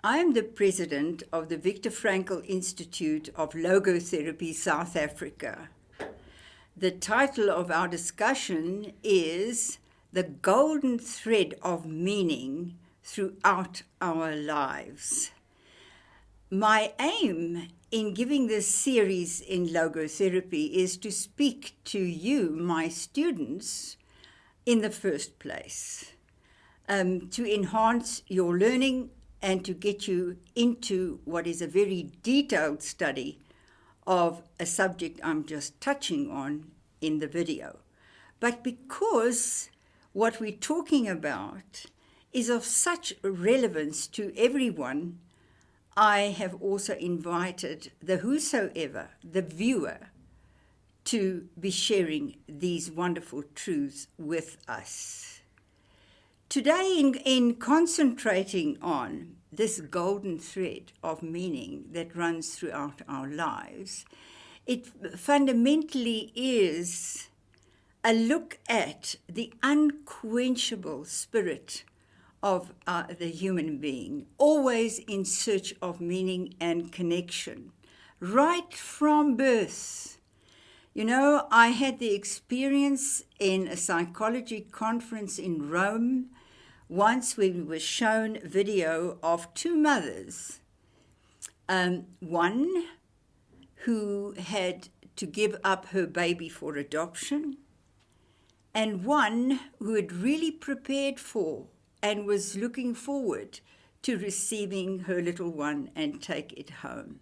I am the president of the Viktor Frankl Institute of Logotherapy South Africa. The title of our discussion is The Golden Thread of Meaning Throughout Our Lives. My aim in giving this series in logotherapy is to speak to you, my students, in the first place, to enhance your learning and to get you into what is a very detailed study of a subject I'm just touching on in the video. But because what we're talking about is of such relevance to everyone, I have also invited the whosoever, the viewer, to be sharing these wonderful truths with us. Today, in concentrating on this golden thread of meaning that runs throughout our lives, it fundamentally is a look at the unquenchable spirit of the human being, always in search of meaning and connection, right from birth. You know, I had the experience in a psychology conference in Rome once when we were shown video of two mothers, one who had to give up her baby for adoption, and one who had really prepared for and was looking forward to receiving her little one and take it home.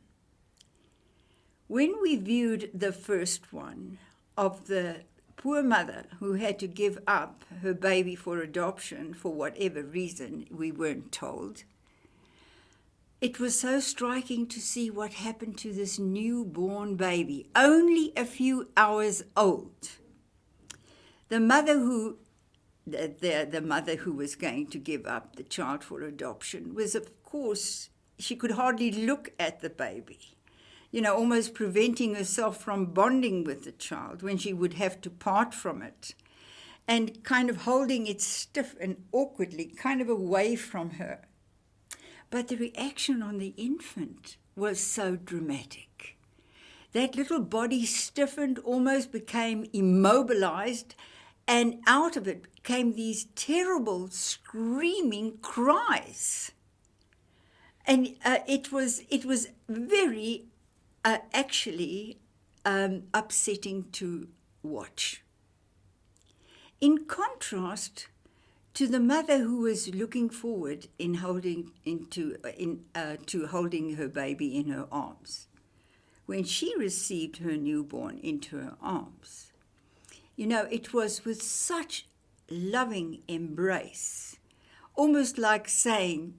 When we viewed the first one of the poor mother who had to give up her baby for adoption for whatever reason, we weren't told, it was so striking to see what happened to this newborn baby, only a few hours old. The mother who was going to give up the child for adoption was, of course, she could hardly look at the baby, you know, almost preventing herself from bonding with the child when she would have to part from it, and kind of holding it stiff and awkwardly, kind of away from her. But the reaction on the infant was so dramatic. That little body stiffened, almost became immobilized, and out of it came these terrible screaming cries. And it was very actually upsetting to watch. In contrast to the mother who was looking forward to holding her baby in her arms, when she received her newborn into her arms, you know, it was with such loving embrace, almost like saying,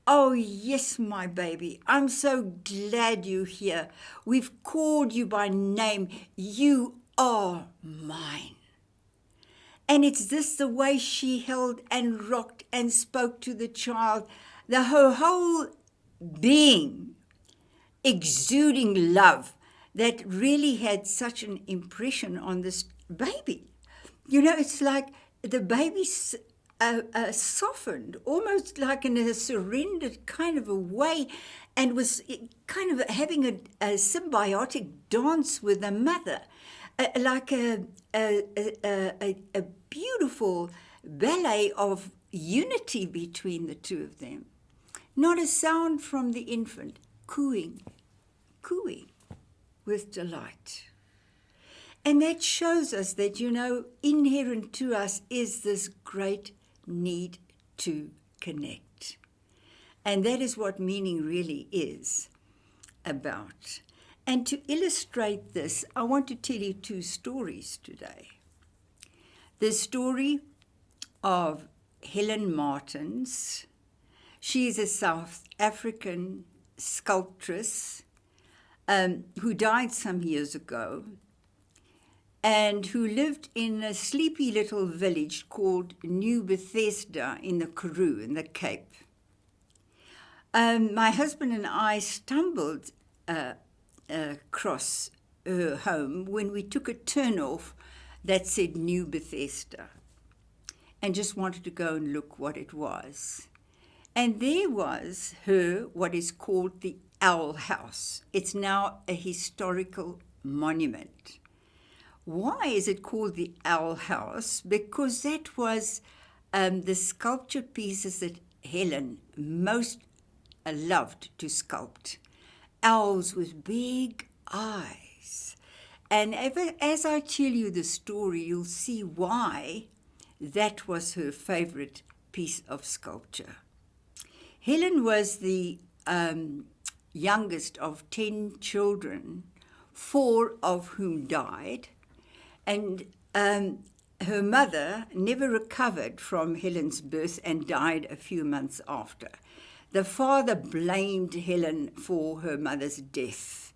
"Oh, yes, my baby, I'm so glad you're here. We've called you by name. You are mine." And it's this the way she held and rocked and spoke to the child, her whole being exuding love that really had such an impression on this baby. You know, it's like the baby softened, almost like in a surrendered kind of a way, and was kind of having a symbiotic dance with the mother, like a beautiful ballet of unity between the two of them. Not a sound from the infant, cooing with delight. And that shows us that, you know, inherent to us is this great need to connect. And that is what meaning really is about. And to illustrate this, I want to tell you two stories today. The story of Helen Martins. She is a South African sculptress who died some years ago, and who lived in a sleepy little village called New Bethesda in the Karoo, in the Cape. My husband and I stumbled across her home when we took a turn-off that said New Bethesda, and just wanted to go and look what it was. And there was what is called the Owl House. It's now a historical monument. Why is it called the Owl House? Because that was the sculpture pieces that Helen most loved to sculpt. Owls with big eyes. And as I tell you the story, you'll see why that was her favorite piece of sculpture. Helen was the youngest of 10 children, 4 of whom died, and her mother never recovered from Helen's birth and died a few months after. The father blamed Helen for her mother's death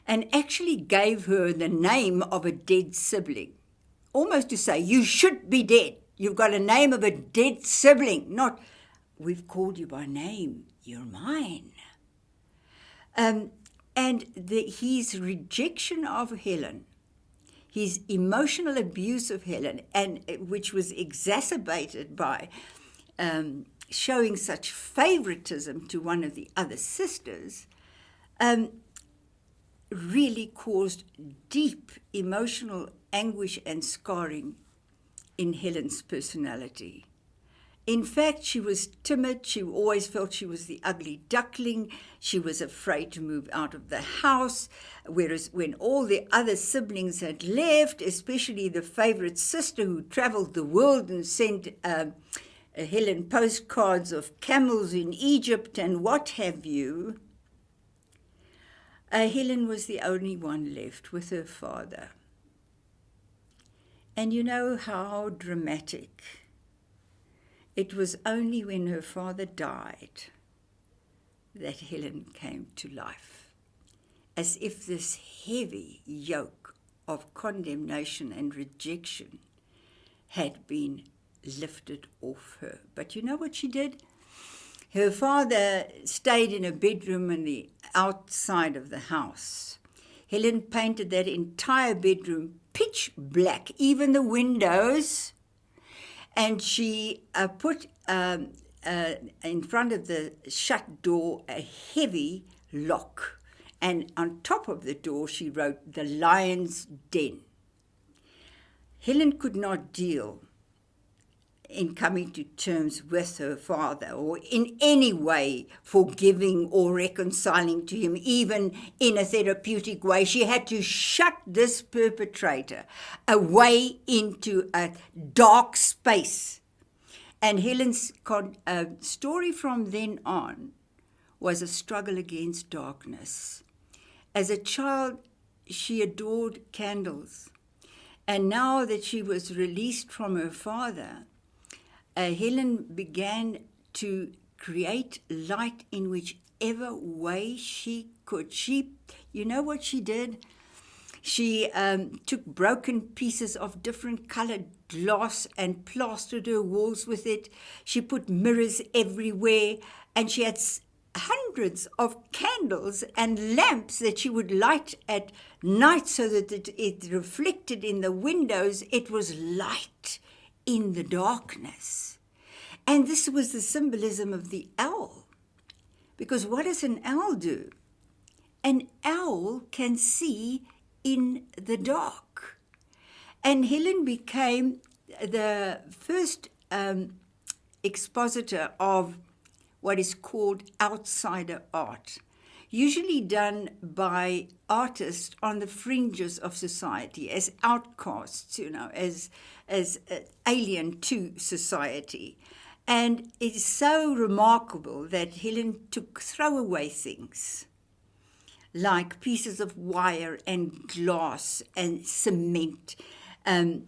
and actually gave her the name of a dead sibling, almost to say, you should be dead. You've got a name of a dead sibling, not, we've called you by name, you're mine. And his rejection of Helen, his emotional abuse of Helen, and which was exacerbated by showing such favoritism to one of the other sisters, really caused deep emotional anguish and scarring in Helen's personality. In fact, she was timid. She always felt she was the ugly duckling. She was afraid to move out of the house, whereas when all the other siblings had left, especially the favorite sister who traveled the world and sent Helen postcards of camels in Egypt and what have you, Helen was the only one left with her father. And you know how dramatic. It was only when her father died that Helen came to life, as if this heavy yoke of condemnation and rejection had been lifted off her. But you know what she did? Her father stayed in a bedroom on the outside of the house. Helen painted that entire bedroom pitch black, even the windows, and she put in front of the shut door a heavy lock, and on top of the door she wrote, "The Lion's Den." Helen could not deal in coming to terms with her father or in any way forgiving or reconciling to him, even in a therapeutic way. She had to shut this perpetrator away into a dark space. And Helen's story from then on was a struggle against darkness. As a child, she adored candles. And now that she was released from her father, Helen began to create light in whichever way she could. You know what she did? She took broken pieces of different colored glass and plastered her walls with it. She put mirrors everywhere, and she had hundreds of candles and lamps that she would light at night so that it reflected in the windows. It was light in the darkness. And this was the symbolism of the owl. Because what does an owl do? An owl can see in the dark. And Helen became the first expositor of what is called outsider art, usually done by artists on the fringes of society, as outcasts, as alien to society. And it is so remarkable that Helen took throwaway things like pieces of wire and glass and cement and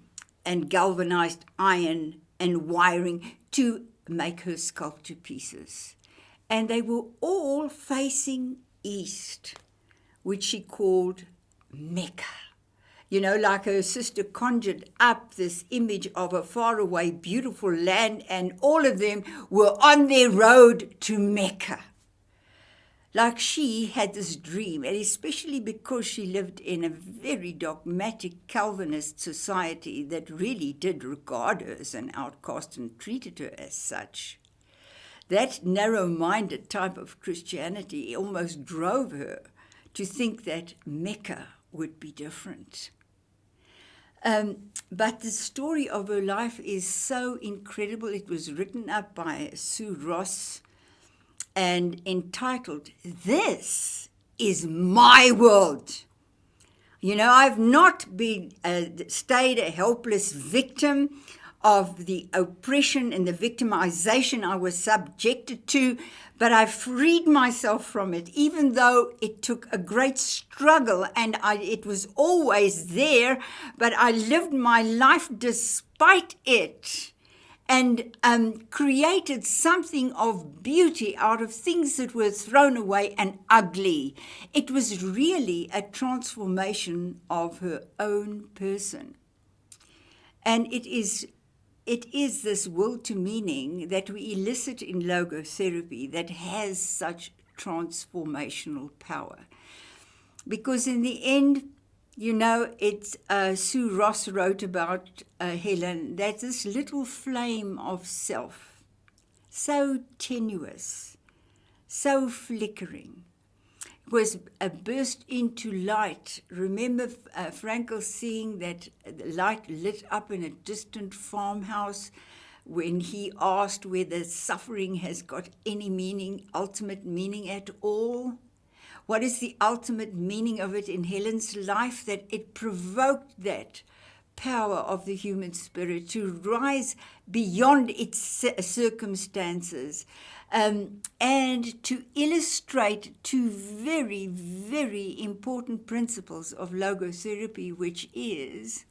galvanized iron and wiring to make her sculpture pieces. And they were all facing east, which she called Mecca. Like her sister conjured up this image of a faraway, beautiful land, and all of them were on their road to Mecca. Like she had this dream, and especially because she lived in a very dogmatic Calvinist society that really did regard her as an outcast and treated her as such. that narrow-minded type of Christianity almost drove her to think that Mecca would be different. But the story of her life is so incredible. It was written up by Sue Ross and entitled, "This is My World." You know, I've not been stayed a helpless victim of the oppression and the victimization I was subjected to, but I freed myself from it, even though it took a great struggle and it was always there, but I lived my life despite it and created something of beauty out of things that were thrown away and ugly. It was really a transformation of her own person. And it is this will to meaning that we elicit in logotherapy that has such transformational power. Because in the end, you know, it's Sue Ross wrote about Helen, that this little flame of self, so tenuous, so flickering, was burst into light. Remember Frankl seeing that light lit up in a distant farmhouse when he asked whether suffering has got any meaning, ultimate meaning at all? What is the ultimate meaning of it in Helen's life? That it provoked that power of the human spirit to rise beyond its circumstances, and to illustrate two very, very important principles of logotherapy, which is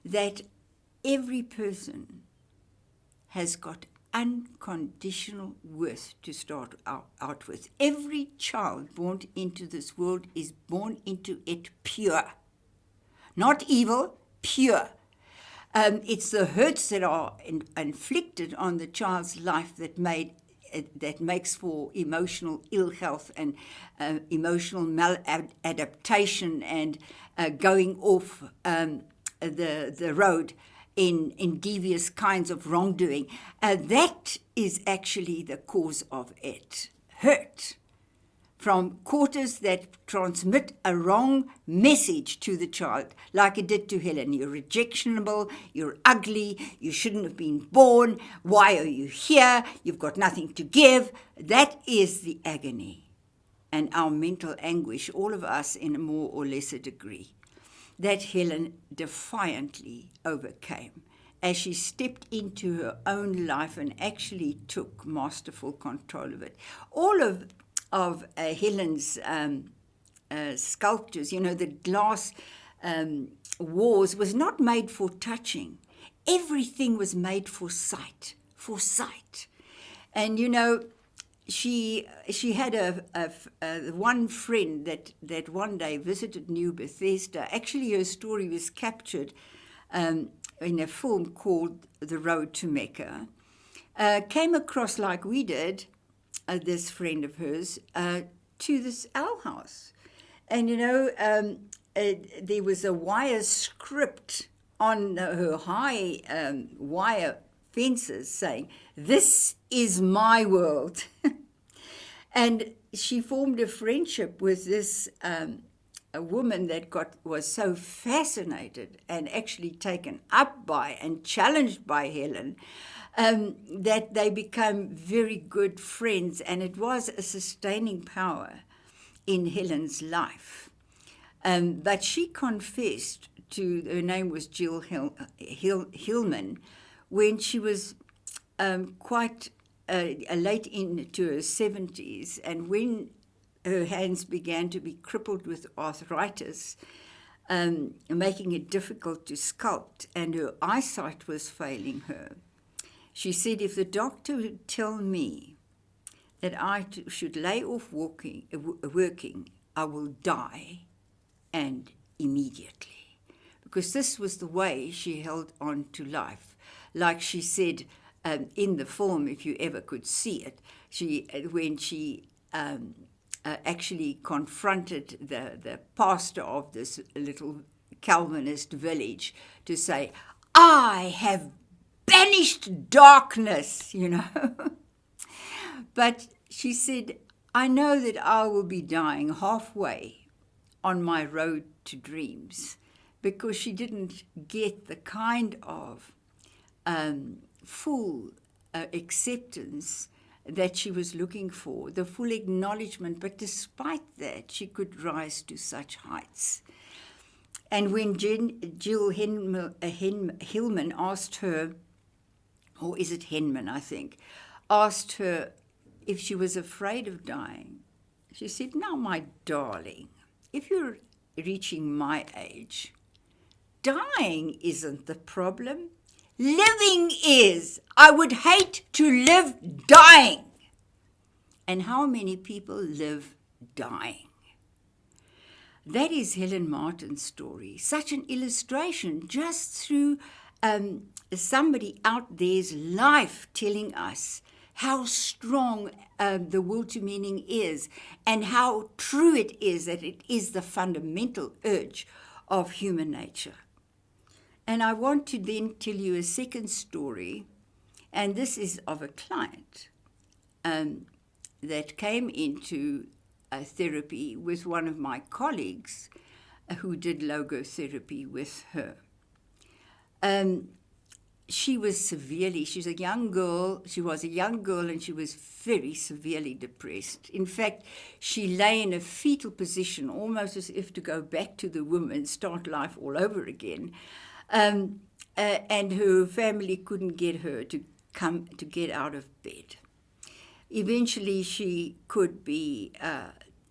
that every person has got unconditional worth to start out with. Every child born into this world is born into it pure. Not evil, pure. It's the hurts that are inflicted on the child's life that makes for emotional ill health and emotional maladaptation and going off the road in devious kinds of wrongdoing. That is actually the cause of it. Hurt from quarters that transmit a wrong message to the child, like it did to Helen. You're rejectionable, you're ugly, you shouldn't have been born, why are you here, you've got nothing to give. That is the agony and our mental anguish, all of us in a more or lesser degree, that Helen defiantly overcame as she stepped into her own life and actually took masterful control of it. All of Helen's sculptures, you know, the glass walls was not made for touching. Everything was made for sight. And, you know, she had a one friend that one day visited New Bethesda. Actually, her story was captured in a film called The Road to Mecca. Came across, like we did, this friend of hers, to this owl house. And, you know, there was a wire script on her high wire fences saying, "This is my world." And she formed a friendship with this a woman that was so fascinated and actually taken up by and challenged by Helen, that they became very good friends, and it was a sustaining power in Helen's life. But she confessed her name was Jill Hillman, when she was quite late into her 70s, and when her hands began to be crippled with arthritis, making it difficult to sculpt, and her eyesight was failing her. She said, if the doctor would tell me that I should lay off working, I will die, and immediately. Because this was the way she held on to life. Like she said in the film, if you ever could see it, when she actually confronted the pastor of this little Calvinist village to say, I have banished darkness, you know. But she said, I know that I will be dying halfway on my road to dreams, because she didn't get the kind of full acceptance that she was looking for, the full acknowledgement. But despite that, she could rise to such heights. And when Jill Hillman asked her, or is it Henman, I think, asked her if she was afraid of dying, she said, now, my darling, if you're reaching my age, dying isn't the problem. Living is. I would hate to live dying. And how many people live dying? That is Helen Martin's story. Such an illustration just through somebody out there's life telling us how strong the will to meaning is, and how true it is that it is the fundamental urge of human nature. And I want to then tell you a second story, and this is of a client that came into therapy with one of my colleagues who did logotherapy with her. She's a young girl. She was a young girl, and she was very severely depressed. In fact, she lay in a fetal position, almost as if to go back to the womb and start life all over again. And her family couldn't get her to get out of bed. Eventually, she could be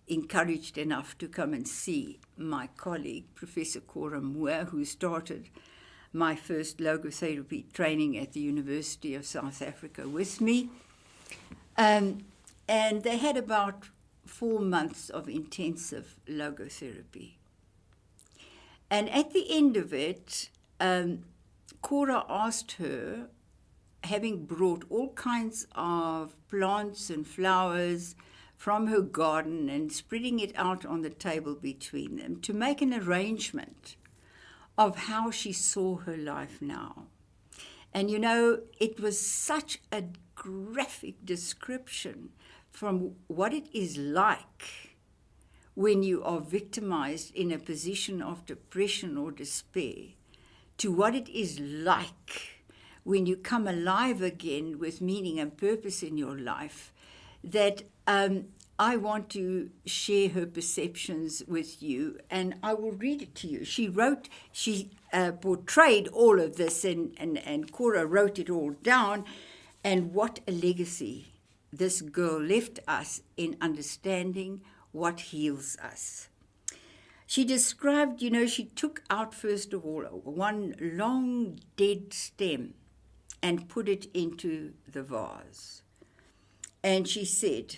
encouraged enough to come and see my colleague, Professor Cora Moore, who started my first logotherapy training at the University of South Africa with me. And they had about 4 months of intensive logotherapy. And at the end of it, Cora asked her, having brought all kinds of plants and flowers from her garden and spreading it out on the table between them, to make an arrangement of how she saw her life now. And it was such a graphic description from what it is like when you are victimized in a position of depression or despair, to what it is like when you come alive again with meaning and purpose in your life, that I want to share her perceptions with you, and I will read it to you. She portrayed all of this, and Cora wrote it all down, and what a legacy this girl left us in understanding what heals us. She described, she took out, first of all, one long dead stem and put it into the vase. And she said,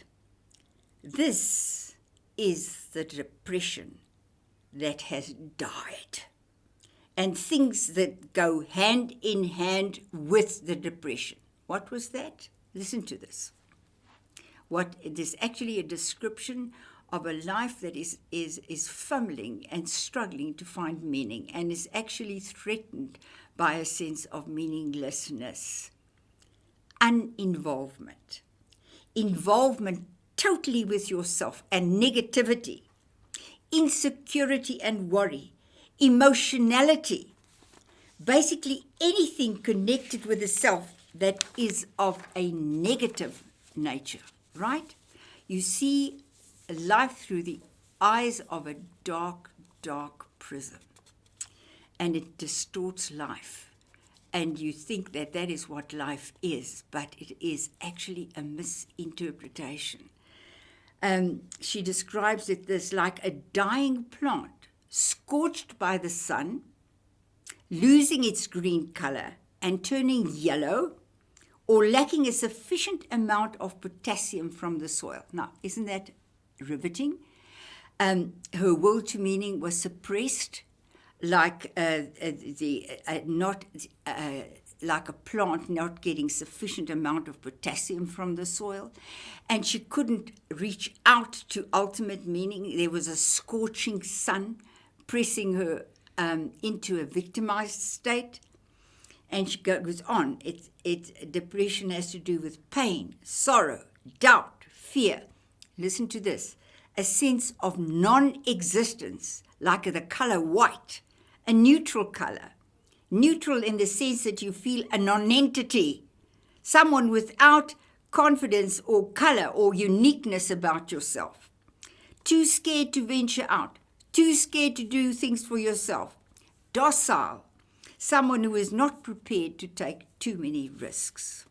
this is the depression that has died, and things that go hand in hand with the depression. What was that? Listen to this. It is actually a description of a life that is fumbling and struggling to find meaning, and is actually threatened by a sense of meaninglessness. Uninvolvement. Involvement totally with yourself and negativity, insecurity and worry, emotionality, basically anything connected with the self that is of a negative nature, right? You see life through the eyes of a dark, dark prism, and it distorts life. And you think that is what life is, but it is actually a misinterpretation. She describes it as like a dying plant, scorched by the sun, losing its green color and turning yellow, or lacking a sufficient amount of potassium from the soil. Now, isn't that riveting? Her will to meaning was suppressed, like like a plant not getting sufficient amount of potassium from the soil, and she couldn't reach out to ultimate meaning. There was a scorching sun pressing her into a victimized state, and she goes on. Depression has to do with pain, sorrow, doubt, fear. Listen to this. A sense of non-existence, like the color white, a neutral color. Neutral in the sense that you feel a non-entity, someone without confidence or color or uniqueness about yourself. Too scared to venture out, too scared to do things for yourself. Docile, someone who is not prepared to take too many risks.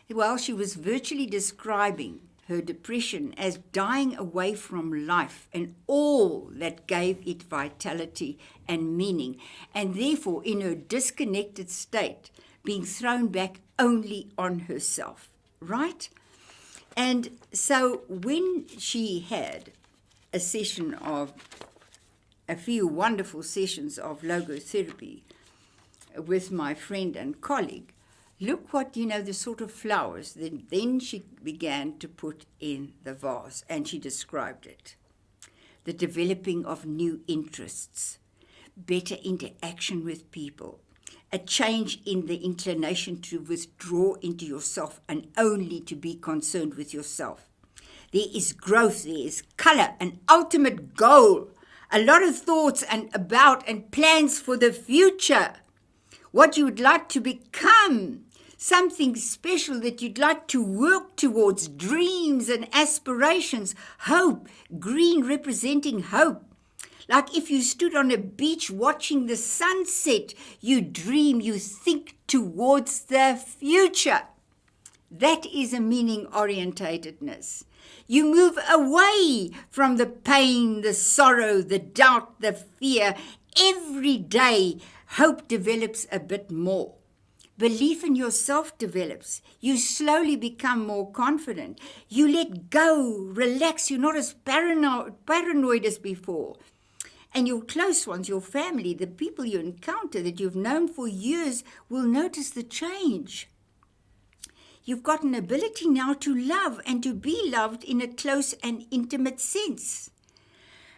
Well, she was virtually describing her depression as dying away from life and all that gave it vitality and meaning, and therefore in her disconnected state, being thrown back only on herself, right? And so when she had a few wonderful sessions of logotherapy with my friend and colleague, look what, the sort of flowers that then she began to put in the vase, and she described it. The developing of new interests, better interaction with people, a change in the inclination to withdraw into yourself and only to be concerned with yourself. There is growth, there is color, an ultimate goal, a lot of thoughts and plans for the future, what you would like to become, something special that you'd like to work towards, dreams and aspirations, hope, green representing hope. Like if you stood on a beach watching the sunset, you dream, you think towards the future. That is a meaning orientatedness. You move away from the pain, the sorrow, the doubt, the fear. Every day, hope develops a bit more. Belief in yourself develops. You slowly become more confident. You let go, relax. You're not as paranoid as before. And your close ones, your family, the people you encounter that you've known for years will notice the change. You've got an ability now to love and to be loved in a close and intimate sense.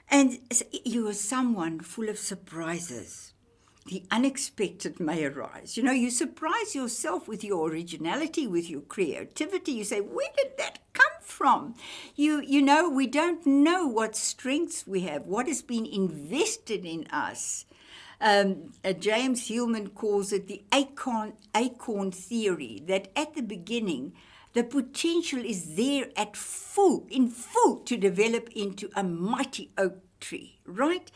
And you are someone full of surprises. The unexpected may arise. You surprise yourself with your originality, with your creativity. You say, where did that come from? We don't know what strengths we have, what has been invested in us. James Hillman calls it the acorn theory, that at the beginning, the potential is there in full to develop into a mighty oak tree, right?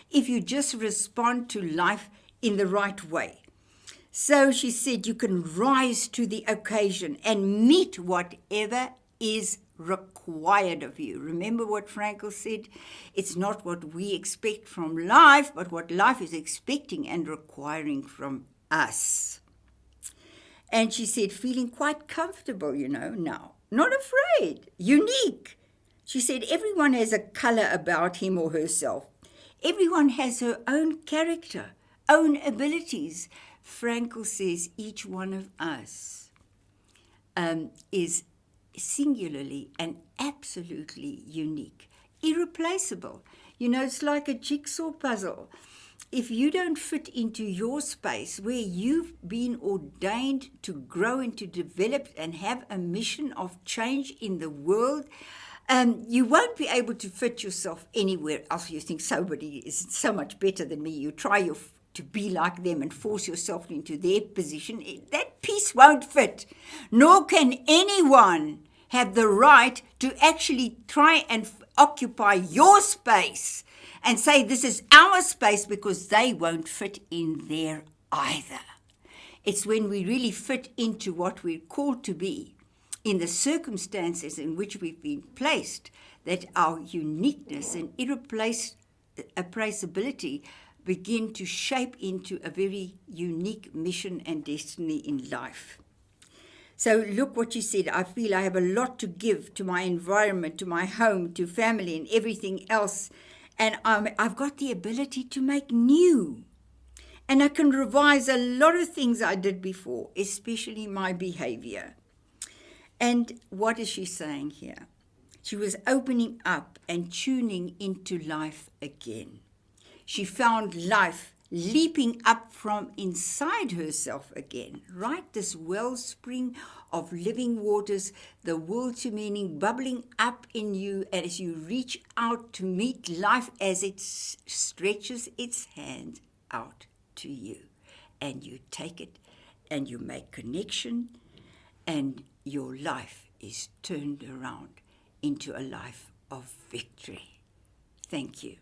If you just respond to life in the right way. So she said you can rise to the occasion and meet whatever is required of you. Remember what Frankl said? It's not what we expect from life, but what life is expecting and requiring from us. And she said, feeling quite comfortable, now. Not afraid, unique. She said, everyone has a color about him or herself. Everyone has her own character, own abilities. Frankl says each one of us is singularly and absolutely unique, irreplaceable. It's like a jigsaw puzzle. If you don't fit into your space where you've been ordained to grow and to develop and have a mission of change in the world, you won't be able to fit yourself anywhere else. You think somebody is so much better than me. You try to be like them and force yourself into their position. That piece won't fit. Nor can anyone have the right to actually try and occupy your space and say this is our space, because they won't fit in there either. It's when we really fit into what we're called to be, in the circumstances in which we've been placed, that our uniqueness and irreplaceability begin to shape into a very unique mission and destiny in life. So look what you said. I feel I have a lot to give to my environment, to my home, to family and everything else. And I've got the ability to make new. And I can revise a lot of things I did before, especially my behavior. And what is she saying here? She was opening up and tuning into life again. She found life leaping up from inside herself again, right? This wellspring of living waters, the will to meaning bubbling up in you as you reach out to meet life as it stretches its hand out to you. And you take it and you make connection, and your life is turned around into a life of victory. Thank you.